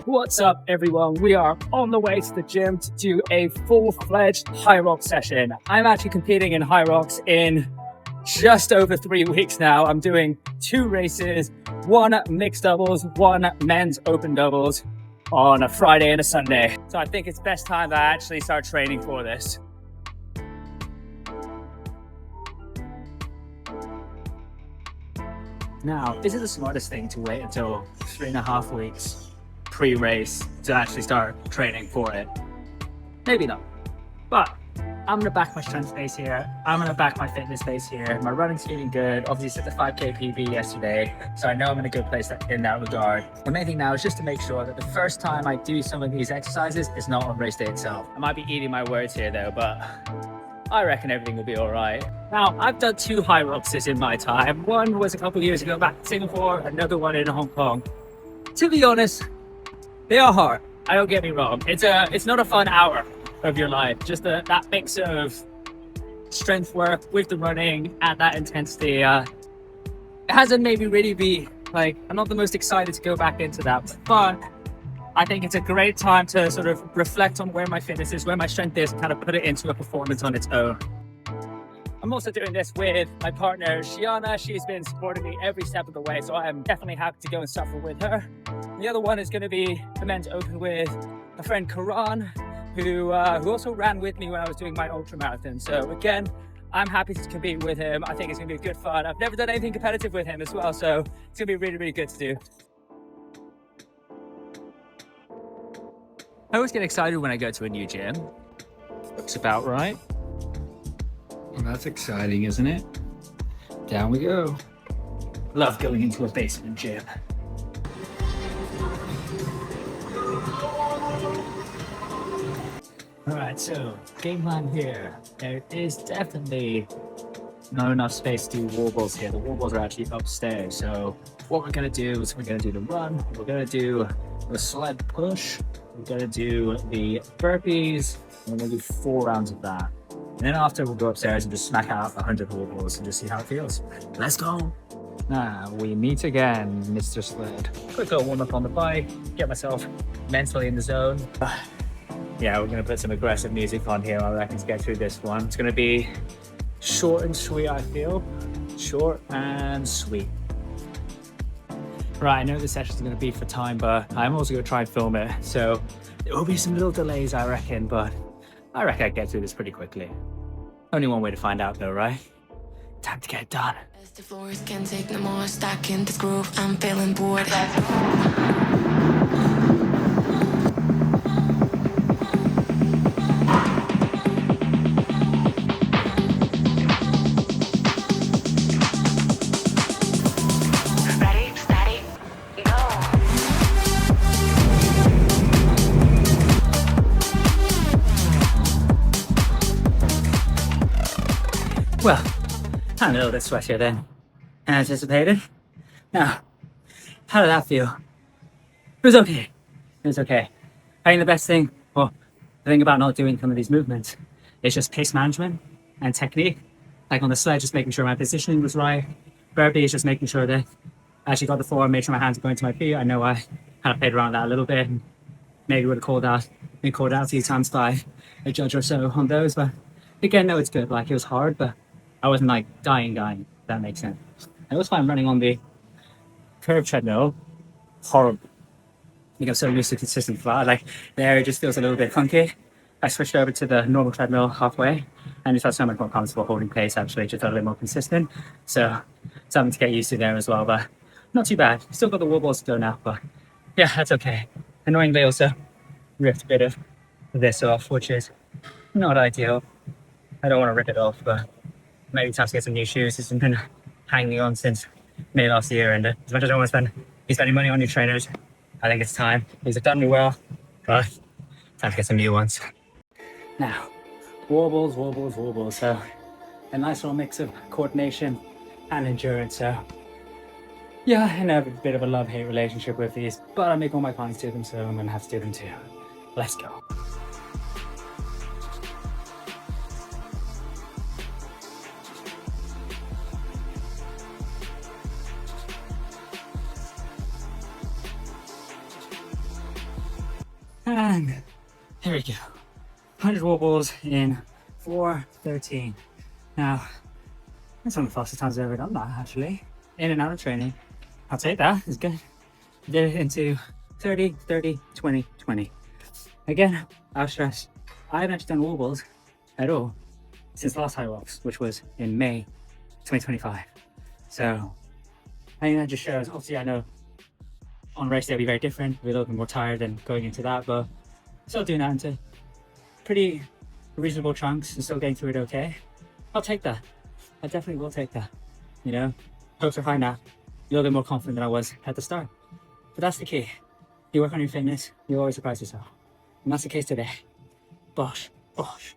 What's up, everyone? We are on the way to the gym to do a full-fledged Hyrox session. I'm actually competing in Hyrox in just over 3 weeks now. I'm doing 2 races, 1 mixed doubles, 1 men's open doubles on a Friday and a Sunday. So I think it's best time that I actually start training for this. Now, is it the smartest thing to wait until 3.5 weeks pre-race to actually start training for it? Maybe not. But I'm gonna back my strength base here. I'm gonna back my fitness base here. My running's feeling good. Obviously set the 5K PB yesterday, so I know I'm in a good place in that regard. The main thing now is just to make sure that the first time I do some of these exercises is not on race day itself. I might be eating my words here though, but I reckon everything will be all right. Now, I've done 2 Hyroxes in my time. One was a couple of years ago back in Singapore, another one in Hong Kong. To be honest, they are hard. I don't get me wrong. It's not a fun hour of your life. Just that mix of strength work with the running and that intensity. It hasn't made me really be like, I'm not the most excited to go back into that, but I think it's a great time to sort of reflect on where my fitness is, where my strength is, and kind of put it into a performance on its own. I'm also doing this with my partner, Shiana. She's been supporting me every step of the way, so I am definitely happy to go and suffer with her. The other one is going to be the men's open with a friend, Karan, who also ran with me when I was doing my ultra marathon. So again, I'm happy to compete with him. I think it's going to be good fun. I've never done anything competitive with him as well, so it's going to be really, really good to do. I always get excited when I go to a new gym. Looks about right. Well, that's exciting, isn't it? Down we go. Love going into a basement gym. All right, so game plan here. There is definitely not enough space to do wall balls here. The wall balls are actually upstairs. So what we're gonna do is we're gonna do the run. We're gonna do the sled push. We're gonna do the burpees. And we're gonna do 4 rounds of that. And then after we'll go upstairs and just smack out 100 wall balls and just see how it feels. Let's go. We meet again, Mr. Sled. Quick little warm up on the bike, get myself mentally in the zone. Yeah, we're gonna put some aggressive music on here, I reckon, to get through this one. It's gonna be short and sweet, I feel. Short and sweet. Right, I know this session's gonna be for time, but I'm also gonna try and film it. So there will be some little delays, I reckon, but I reckon I can get through this pretty quickly. Only one way to find out though, right? Time to get it done. The floors can't take no more, stuck in this groove, I'm feeling bored. Ready, steady, go. Well, I'm a little bit sweatier than anticipated. Now, how did that feel? It was okay. It was okay. I think the best thing, well, the thing about not doing some of these movements is just pace management and technique. Like on the sled, just making sure my positioning was right. Burpee is just making sure that I actually got the form, made sure my hands are going to my feet. I know I kind of played around that a little bit. Maybe would have been called out a few times by a judge or so on those, but again, no, it's good. Like, it was hard, but I wasn't like dying, if that makes sense. I was fine running on the curved treadmill. Horrible. I think I'm so used to consistent flat. Like, the area just feels a little bit funky. I switched over to the normal treadmill halfway and just felt so much more comfortable holding pace, actually. Just felt a bit more consistent. So, something to get used to there as well, but not too bad. Still got the wall balls to go now, but yeah, that's okay. Annoyingly also ripped a bit of this off, which is not ideal. I don't want to rip it off, but maybe time to get some new shoes. It's been hanging on since May last year, and as much as I don't want to be spending money on new trainers, I think it's time. These have done me well, but time to get some new ones. Now, wobbles. So a nice little mix of coordination and endurance. So yeah, I have a bit of a love-hate relationship with these, but I make all my clients do them, so I'm gonna have to do them too. Let's go. And here we go. 100 wobbles in 4:13. Now, that's one of the fastest times I've ever done that, actually. In and out of training. I'll take that, it's good. Did it into 30, 30, 20, 20. Again, I'll stress, I haven't actually done wobbles at all since last Hyrox, which was in May 2025. So, I think that just shows, obviously I know on race day it'll be very different, we'll be a little bit more tired than going into that, but still doing that into pretty reasonable chunks and still getting through it okay. I'll take that. I definitely will take that. You know, hopes are high now. A little bit more confident than I was at the start. But that's the key. You work on your fitness, you always surprise yourself. And that's the case today. Bosh, bosh,